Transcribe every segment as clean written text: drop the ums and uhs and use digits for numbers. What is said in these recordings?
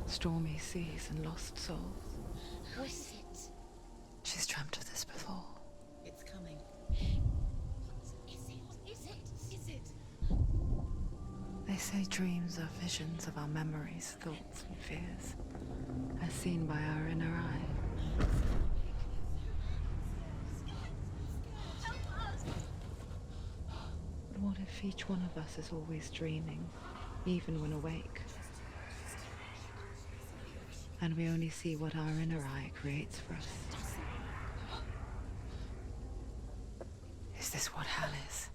Stormy seas and lost souls. Who is it? She's dreamt of this before. It's coming. What is it? Is it? They say dreams are visions of our memories, thoughts and fears, as seen by our inner eye. But what if each one of us is always dreaming, even when awake? And we only see what our inner eye creates for us. Is this what hell is?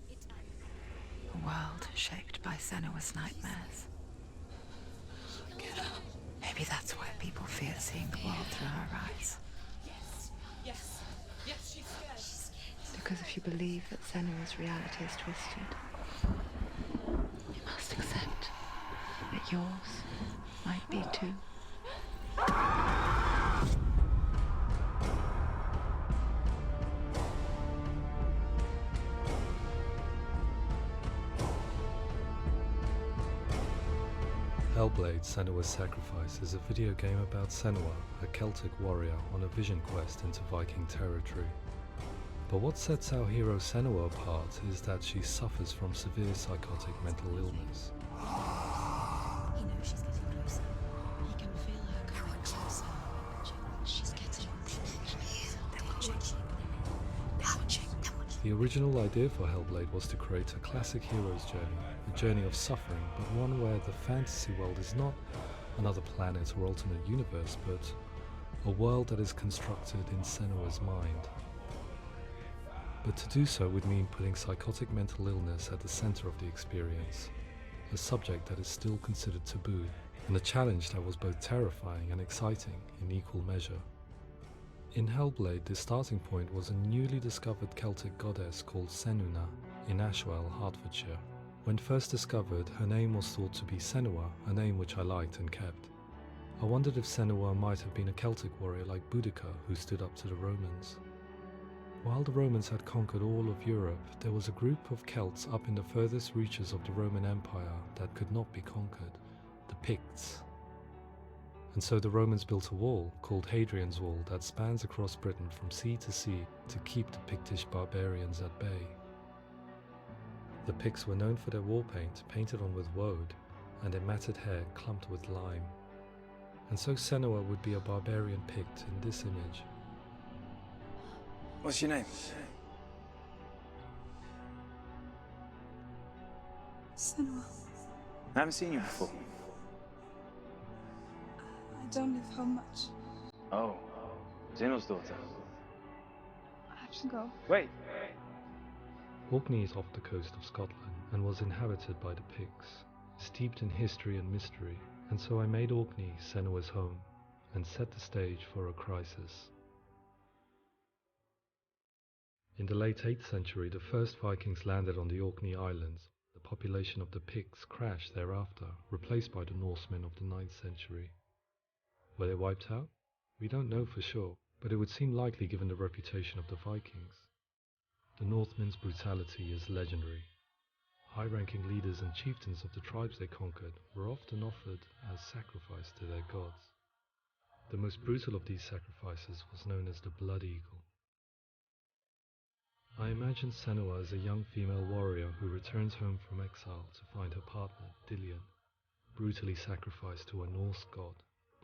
A world shaped by Senua's nightmares. Maybe that's why people fear seeing the world through her eyes. Yes, she's scared. Because if you believe that Senua's reality is twisted, you must accept that yours might be too. Hellblade: Senua's Sacrifice is a video game about Senua, a Celtic warrior on a vision quest into Viking territory. But what sets our hero Senua apart is that she suffers from severe psychotic mental illness. He knows she's getting closer. He can feel her coming closer. She's getting closer. The original idea for Hellblade was to create a classic hero's journey, a journey of suffering, but one where the fantasy world is not another planet or alternate universe, but a world that is constructed in Senua's mind. But to do so would mean putting psychotic mental illness at the center of the experience, a subject that is still considered taboo, and a challenge that was both terrifying and exciting in equal measure. In Hellblade, the starting point was a newly discovered Celtic goddess called Senuna in Ashwell, Hertfordshire. When first discovered, her name was thought to be Senua, a name which I liked and kept. I wondered if Senua might have been a Celtic warrior like Boudica who stood up to the Romans. While the Romans had conquered all of Europe, there was a group of Celts up in the furthest reaches of the Roman Empire that could not be conquered, the Picts. And so the Romans built a wall, called Hadrian's Wall, that spans across Britain from sea to sea to keep the Pictish barbarians at bay. The Picts were known for their war paint, painted on with woad, and their matted hair clumped with lime. And so Senua would be a barbarian Pict in this image. What's your name? Senua. I haven't seen you before. I don't live home much. Oh, Zeno's daughter. I have to go. Wait. Orkney is off the coast of Scotland and was inhabited by the Picts, steeped in history and mystery, and so I made Orkney Senua's home and set the stage for a crisis. In the late 8th century, the first Vikings landed on the Orkney Islands. The population of the Picts crashed thereafter, replaced by the Norsemen of the 9th century. Were they wiped out? We don't know for sure, but it would seem likely given the reputation of the Vikings. The Northmen's brutality is legendary. High-ranking leaders and chieftains of the tribes they conquered were often offered as sacrifice to their gods. The most brutal of these sacrifices was known as the Blood Eagle. I imagine Senua as a young female warrior who returns home from exile to find her partner, Dillion, brutally sacrificed to a Norse god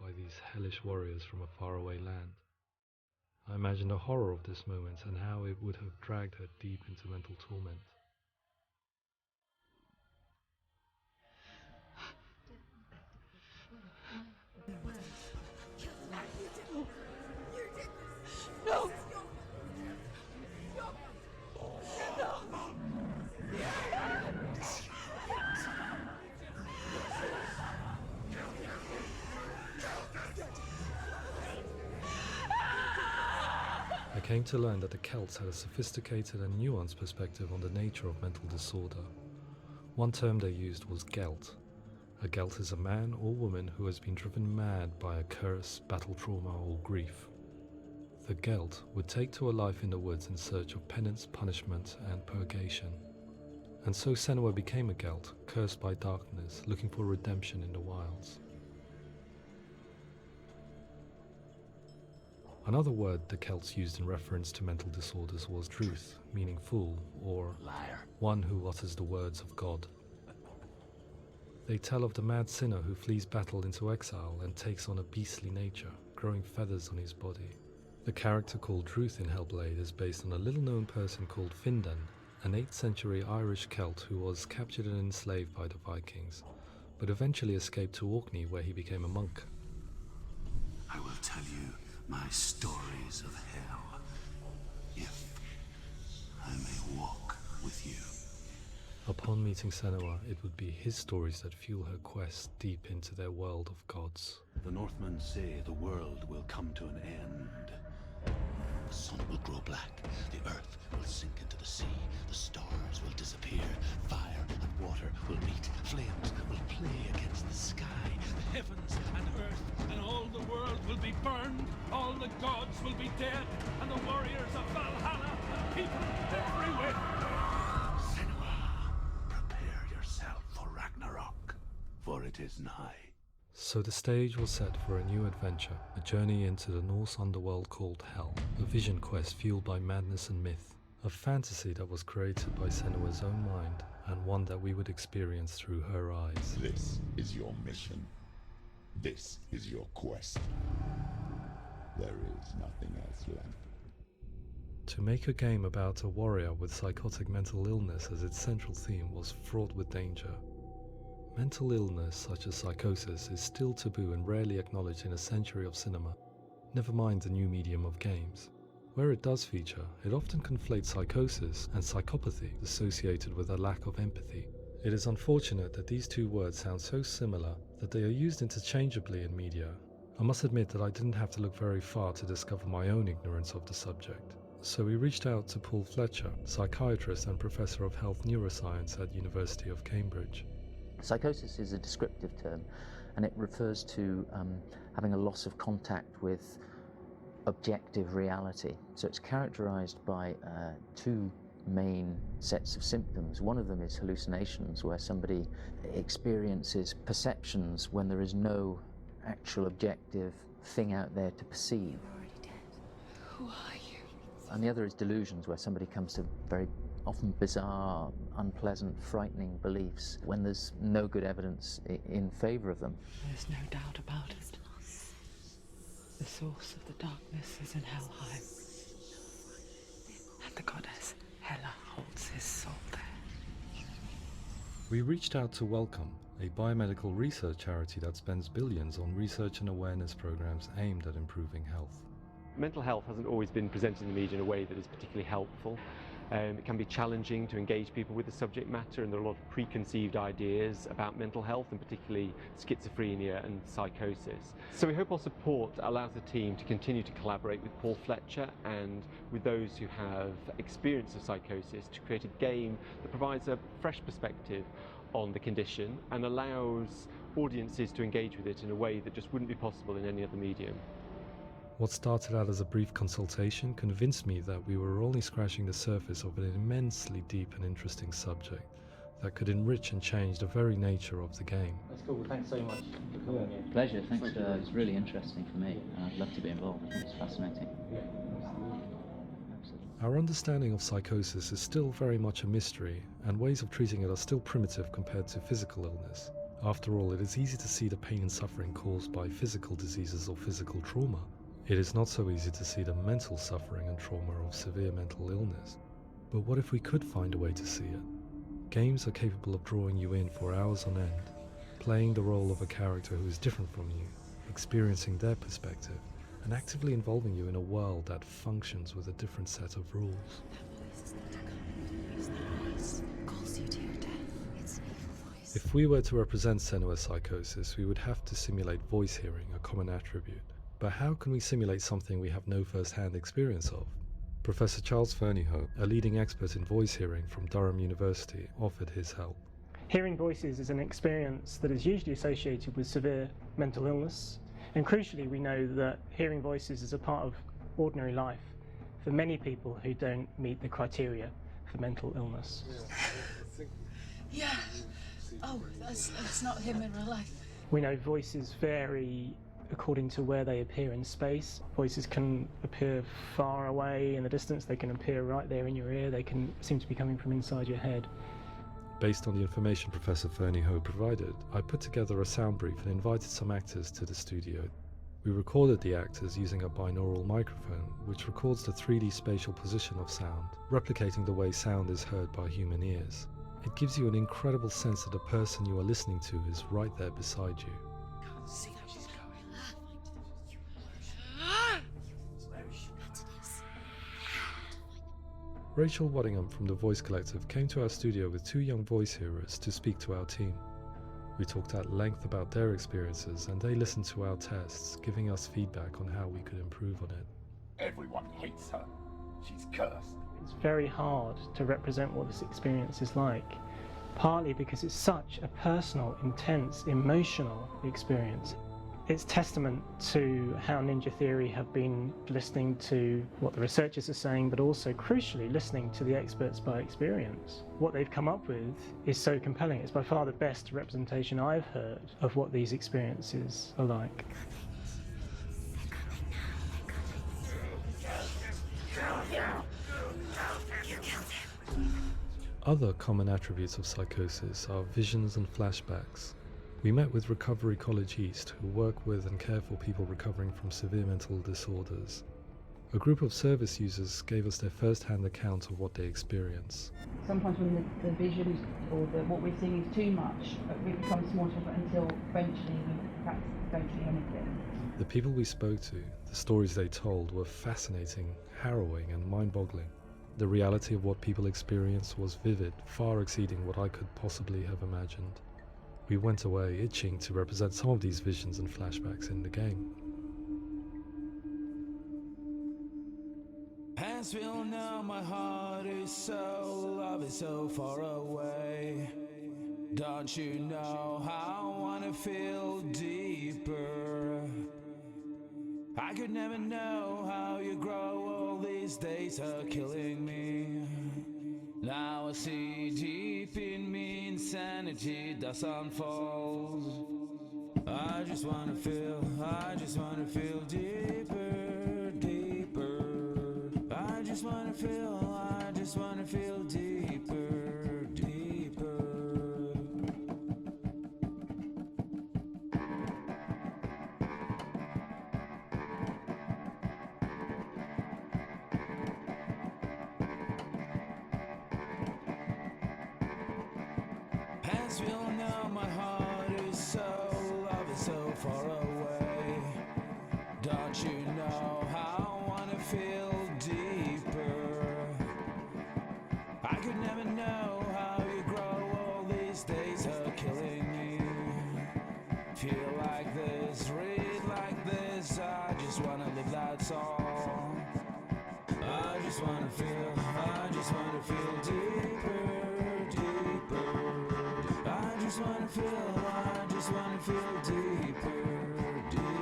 by these hellish warriors from a faraway land. I imagine the horror of this moment and how it would have dragged her deep into mental torment. No! I came to learn that the Celts had a sophisticated and nuanced perspective on the nature of mental disorder. One term they used was gelt. A gelt is a man or woman who has been driven mad by a curse, battle trauma, or grief. The gelt would take to a life in the woods in search of penance, punishment, and purgation. And so Senua became a gelt, cursed by darkness, looking for redemption in the wilds. Another word the Celts used in reference to mental disorders was truth, meaning fool, or Liar. one who utters the words of God. They tell of the mad sinner who flees battle into exile and takes on a beastly nature, growing feathers on his body. The character called Truth in Hellblade is based on a little-known person called Findan, an 8th century Irish Celt who was captured and enslaved by the Vikings, but eventually escaped to Orkney where he became a monk. I will tell you my stories of hell, if I may walk with you. Upon meeting Senua, it would be his stories that fuel her quest deep into their world of gods. The Northmen say the world will come to an end. The sun will grow black, the earth will sink into the sea, the stars will disappear, fire and water will meet, flames will play against the sky, the heavens and earth and all the world will be burned, all the gods will be dead, and the warriors of Valhalla and people everywhere. Senua, prepare yourself for Ragnarok, for it is nigh. So the stage was set for a new adventure, a journey into the Norse underworld called Hell, a vision quest fueled by madness and myth, a fantasy that was created by Senua's own mind, and one that we would experience through her eyes. This is your mission. This is your quest. There is nothing else left. To make a game about a warrior with psychotic mental illness as its central theme was fraught with danger. Mental illness, such as psychosis, is still taboo and rarely acknowledged in a century of cinema, never mind the new medium of games. Where it does feature, it often conflates psychosis and psychopathy associated with a lack of empathy. It is unfortunate that these two words sound so similar that they are used interchangeably in media. I must admit that I didn't have to look very far to discover my own ignorance of the subject. So we reached out to Paul Fletcher, psychiatrist and professor of health neuroscience at University of Cambridge. Psychosis is a descriptive term, and it refers to having a loss of contact with objective reality. So it's characterized by two main sets of symptoms. One of them is hallucinations, where somebody experiences perceptions when there is no actual objective thing out there to perceive. You're already dead. Who are you? And the other is delusions, where somebody comes to very often bizarre, unpleasant, frightening beliefs when there's no good evidence in favor of them. There's no doubt about it. The source of the darkness is in Helheim. And the goddess Hela holds his soul there. We reached out to Welcome, a biomedical research charity that spends billions on research and awareness programs aimed at improving health. Mental health hasn't always been presented in the media in a way that is particularly helpful. It can be challenging to engage people with the subject matter, and there are a lot of preconceived ideas about mental health, and particularly schizophrenia and psychosis. So we hope our support allows the team to continue to collaborate with Paul Fletcher and with those who have experience of psychosis to create a game that provides a fresh perspective on the condition and allows audiences to engage with it in a way that just wouldn't be possible in any other medium. What started out as a brief consultation convinced me that we were only scratching the surface of an immensely deep and interesting subject that could enrich and change the very nature of the game. That's cool. Thanks so much for coming here. Pleasure. Thanks. It's really interesting for me. I'd love to be involved. I think it's fascinating. Absolutely. Our understanding of psychosis is still very much a mystery, and ways of treating it are still primitive compared to physical illness. After all, it is easy to see the pain and suffering caused by physical diseases or physical trauma. It is not so easy to see the mental suffering and trauma of severe mental illness. But what if we could find a way to see it? Games are capable of drawing you in for hours on end, playing the role of a character who is different from you, experiencing their perspective, and actively involving you in a world that functions with a different set of rules. If we were to represent Senua's psychosis, we would have to simulate voice hearing, a common attribute. But how can we simulate something we have no first-hand experience of? Professor Charles Fernyhough, a leading expert in voice hearing from Durham University, offered his help. Hearing voices is an experience that is usually associated with severe mental illness, and crucially we know that hearing voices is a part of ordinary life for many people who don't meet the criteria for mental illness. Yeah. Oh, that's not him in real life. We know voices vary according to where they appear in space. Voices can appear far away in the distance, they can appear right there in your ear, they can seem to be coming from inside your head. Based on the information Professor Fernie Ho provided, I put together a sound brief and invited some actors to the studio. We recorded the actors using a binaural microphone, which records the 3D spatial position of sound, replicating the way sound is heard by human ears. It gives you an incredible sense that the person you are listening to is right there beside you. See how she's going. Rachel Waddingham from the Voice Collective came to our studio with 2 young voice hearers to speak to our team. We talked at length about their experiences and they listened to our tests, giving us feedback on how we could improve on it. Everyone hates her. She's cursed. It's very hard to represent what this experience is like, partly because it's such a personal, intense, emotional experience. It's testament to how Ninja Theory have been listening to what the researchers are saying, but also, crucially, listening to the experts by experience. What they've come up with is so compelling. It's by far the best representation I've heard of what these experiences are like. Other common attributes of psychosis are visions and flashbacks. We met with Recovery College East, who work with and care for people recovering from severe mental disorders. A group of service users gave us their first-hand account of what they experience. Sometimes when the visions or what we're seeing is too much, it becomes more difficult until eventually we practice don't see anything. The people we spoke to, the stories they told, were fascinating, harrowing and mind-boggling. The reality of what people experienced was vivid, far exceeding what I could possibly have imagined. We went away itching to represent some of these visions and flashbacks in the game. As we all know, my heart is so, love is so far away. Don't you know how I wanna feel deeper? I could never know how you grow, all these days are killing me. Now I see deep in me insanity does unfold. I just wanna feel deeper, deeper. I just wanna feel deeper, deeper. As we all know, my heart is so, love is so far away. Don't you know how I wanna feel deeper? I could never know how you grow, all these days are killing me. Feel like this, read like this, I just wanna live, that's all. I just wanna feel deeper, deeper. I just wanna feel deeper, deeper.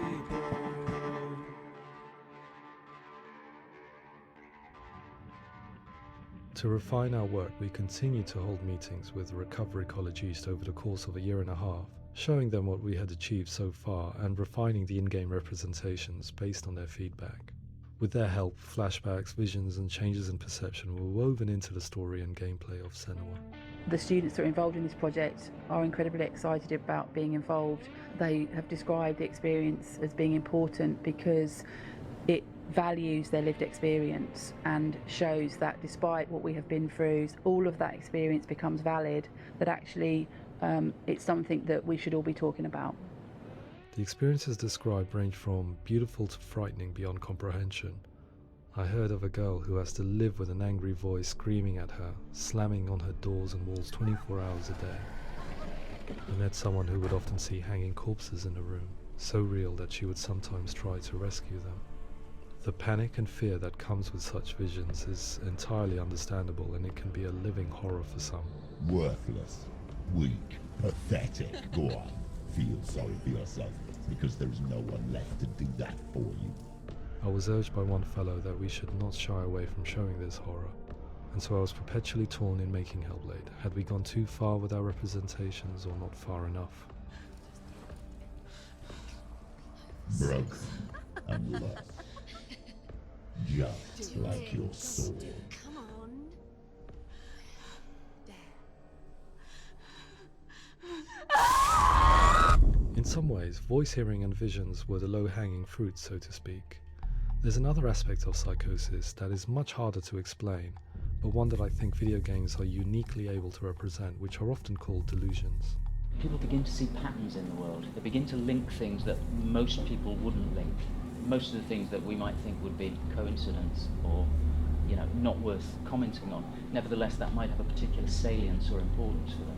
To refine our work, we continue to hold meetings with Recovery College East over the course of a year and a half, showing them what we had achieved so far and refining the in-game representations based on their feedback. With their help, flashbacks, visions and changes in perception were woven into the story and gameplay of Senua. The students that are involved in this project are incredibly excited about being involved. They have described the experience as being important because it values their lived experience and shows that despite what we have been through, all of that experience becomes valid, that actually it's something that we should all be talking about. The experiences described range from beautiful to frightening beyond comprehension. I heard of a girl who has to live with an angry voice screaming at her, slamming on her doors and walls 24 hours a day. I met someone who would often see hanging corpses in a room, so real that she would sometimes try to rescue them. The panic and fear that comes with such visions is entirely understandable, and it can be a living horror for some. Worthless, weak, pathetic. Go on, feel sorry for yourself, because there is no one left to do that for you. I was urged by one fellow that we should not shy away from showing this horror, and so I was perpetually torn in making Hellblade. Had we gone too far with our representations or not far enough? broken, and lost. Just like your sword. Come on. In some ways, voice hearing and visions were the low-hanging fruit, so to speak. There's another aspect of psychosis that is much harder to explain, but one that I think video games are uniquely able to represent, which are often called delusions. People begin to see patterns in the world. They begin to link things that most people wouldn't link. Most of the things that we might think would be coincidence or, not worth commenting on. Nevertheless, that might have a particular salience or importance for them.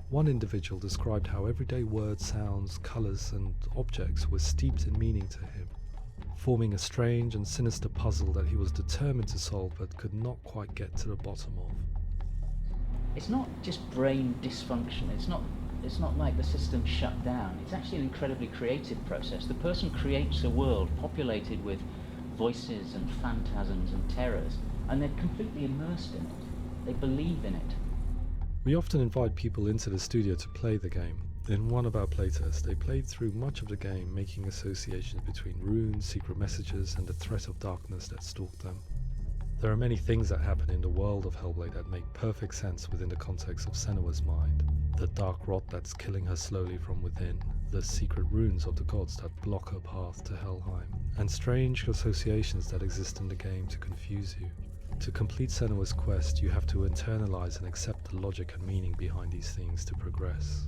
One individual described how everyday words, sounds, colours and objects were steeped in meaning to him, forming a strange and sinister puzzle that he was determined to solve but could not quite get to the bottom of. It's not just brain dysfunction. It's not like the system shut down. It's actually an incredibly creative process. The person creates a world populated with voices and phantasms and terrors, and they're completely immersed in it. They believe in it. We often invite people into the studio to play the game. In one of our playtests, they played through much of the game, making associations between runes, secret messages, and the threat of darkness that stalked them. There are many things that happen in the world of Hellblade that make perfect sense within the context of Senua's mind. The dark rot that's killing her slowly from within, the secret runes of the gods that block her path to Helheim, and strange associations that exist in the game to confuse you. To complete Senua's quest, you have to internalize and accept the logic and meaning behind these things to progress.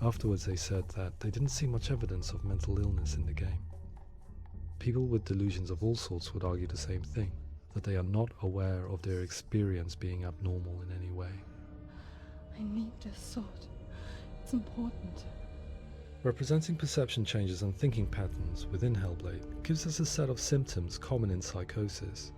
Afterwards they said that they didn't see much evidence of mental illness in the game. People with delusions of all sorts would argue the same thing, that they are not aware of their experience being abnormal in any way. I need this sword. It's important. Representing perception changes and thinking patterns within Hellblade gives us a set of symptoms common in psychosis.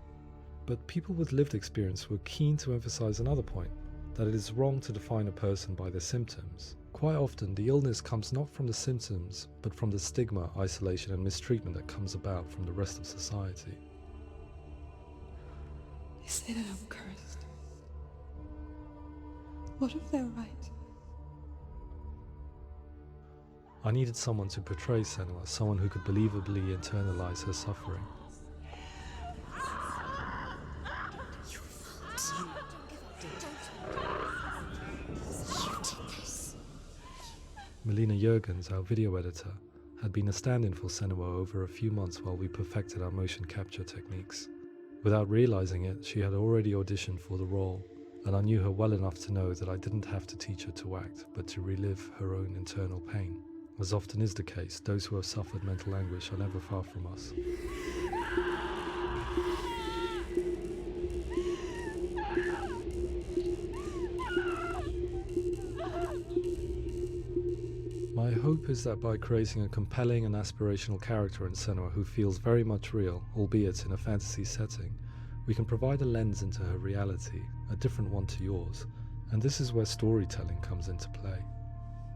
But people with lived experience were keen to emphasize another point, that it is wrong to define a person by their symptoms. Quite often, the illness comes not from the symptoms, but from the stigma, isolation and mistreatment that comes about from the rest of society. They say that I'm cursed. What if they're right? I needed someone to portray Senua, someone who could believably internalize her suffering. Melina Jurgens, our video editor, had been a stand-in for Senua over a few months while we perfected our motion capture techniques. Without realizing it, she had already auditioned for the role, and I knew her well enough to know that I didn't have to teach her to act, but to relive her own internal pain. As often is the case, those who have suffered mental anguish are never far from us. My hope is that by creating a compelling and aspirational character in Senua who feels very much real, albeit in a fantasy setting, we can provide a lens into her reality, a different one to yours, and this is where storytelling comes into play.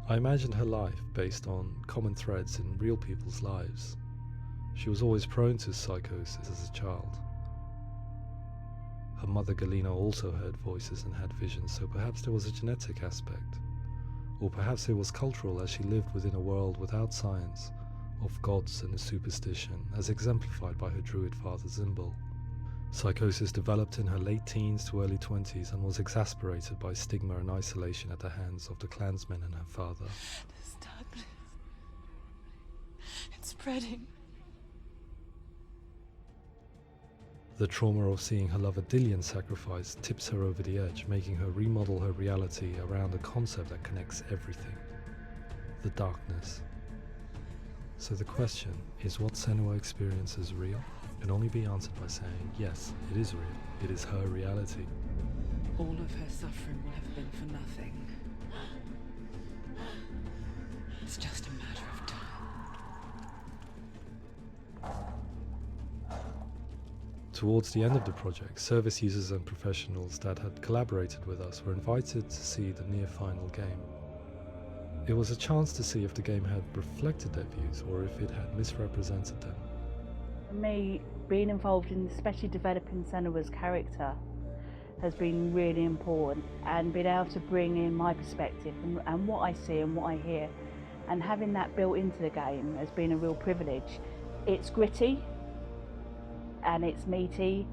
I imagined her life based on common threads in real people's lives. She was always prone to psychosis as a child. Her mother Galina also heard voices and had visions, so perhaps there was a genetic aspect. Or perhaps it was cultural, as she lived within a world without science, of gods and a superstition, as exemplified by her druid father Zimbal. Psychosis developed in her late teens to early 20s and was exacerbated by stigma and isolation at the hands of the clansmen and her father. This darkness, it's spreading. The trauma of seeing her lover Dillian sacrificed tips her over the edge, making her remodel her reality around a concept that connects everything: the darkness. So the question, is what Senua experiences real? Can only be answered by saying, yes, it is real. It is her reality. All of her suffering will have been for nothing. It's just a matter of time. Towards the end of the project, service users and professionals that had collaborated with us were invited to see the near-final game. It was a chance to see if the game had reflected their views or if it had misrepresented them. For me, being involved in especially developing Senua's character has been really important, and being able to bring in my perspective and what I see and what I hear, and having that built into the game has been a real privilege. It's gritty and it's meaty,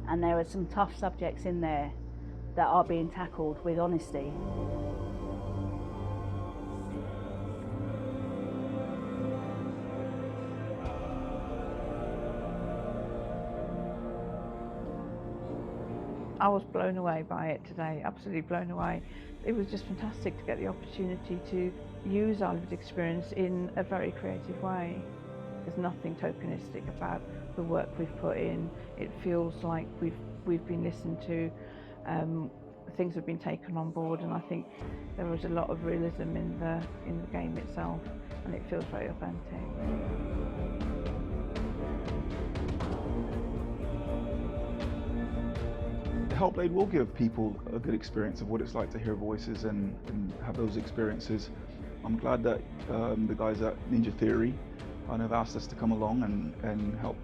and there are some tough subjects in there that are being tackled with honesty. I was blown away by it today, absolutely blown away. It was just fantastic to get the opportunity to use our lived experience in a very creative way. There's nothing tokenistic about the work we've put in. It feels like we've been listened to, things have been taken on board, and I think there was a lot of realism in the game itself, and it feels very authentic. Hellblade will give people a good experience of what it's like to hear voices and have those experiences. I'm glad that the guys at Ninja Theory kind of asked us to come along and help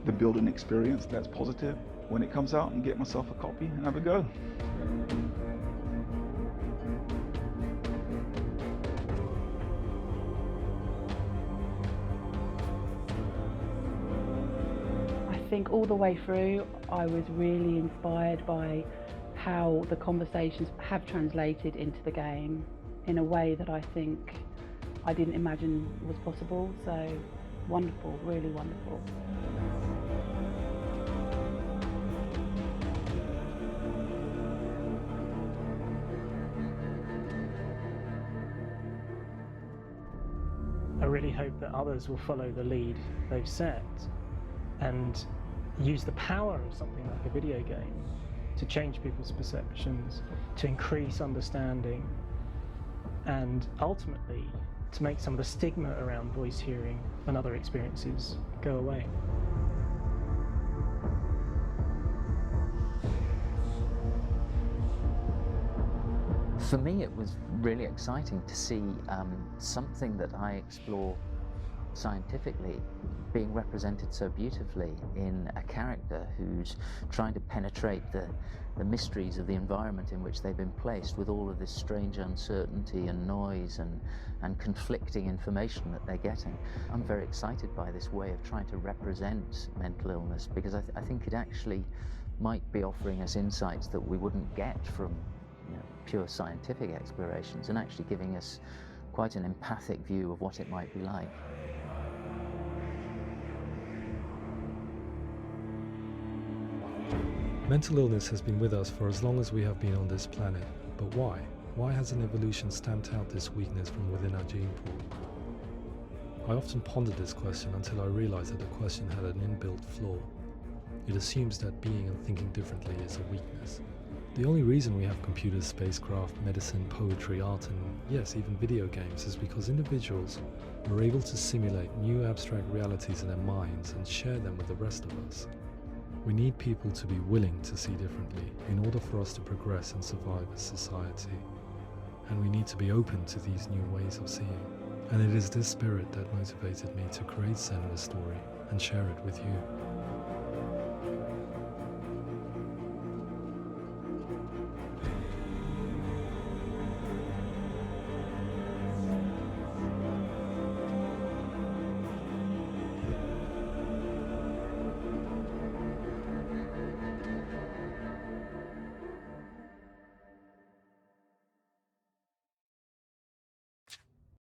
them build an experience that's positive when it comes out, and get myself a copy and have a go. I think all the way through I was really inspired by how the conversations have translated into the game in a way that I think I didn't imagine was possible. So wonderful, really wonderful. I really hope that others will follow the lead they've set and use the power of something like a video game to change people's perceptions, to increase understanding, and ultimately to make some of the stigma around voice hearing and other experiences go away. For me, it was really exciting to see something that I explore scientifically being represented so beautifully in a character who's trying to penetrate the mysteries of the environment in which they've been placed, with all of this strange uncertainty and noise and conflicting information that they're getting. I'm very excited by this way of trying to represent mental illness, because I think it actually might be offering us insights that we wouldn't get from pure scientific explorations, and actually giving us quite an empathic view of what it might be like. Mental illness has been with us for as long as we have been on this planet, but why? Why hasn't evolution stamped out this weakness from within our gene pool? I often pondered this question until I realized that the question had an inbuilt flaw. It assumes that being and thinking differently is a weakness. The only reason we have computers, spacecraft, medicine, poetry, art, and yes, even video games is because individuals are able to simulate new abstract realities in their minds and share them with the rest of us. We need people to be willing to see differently in order for us to progress and survive as society. And we need to be open to these new ways of seeing. And it is this spirit that motivated me to create Senua's story and share it with you.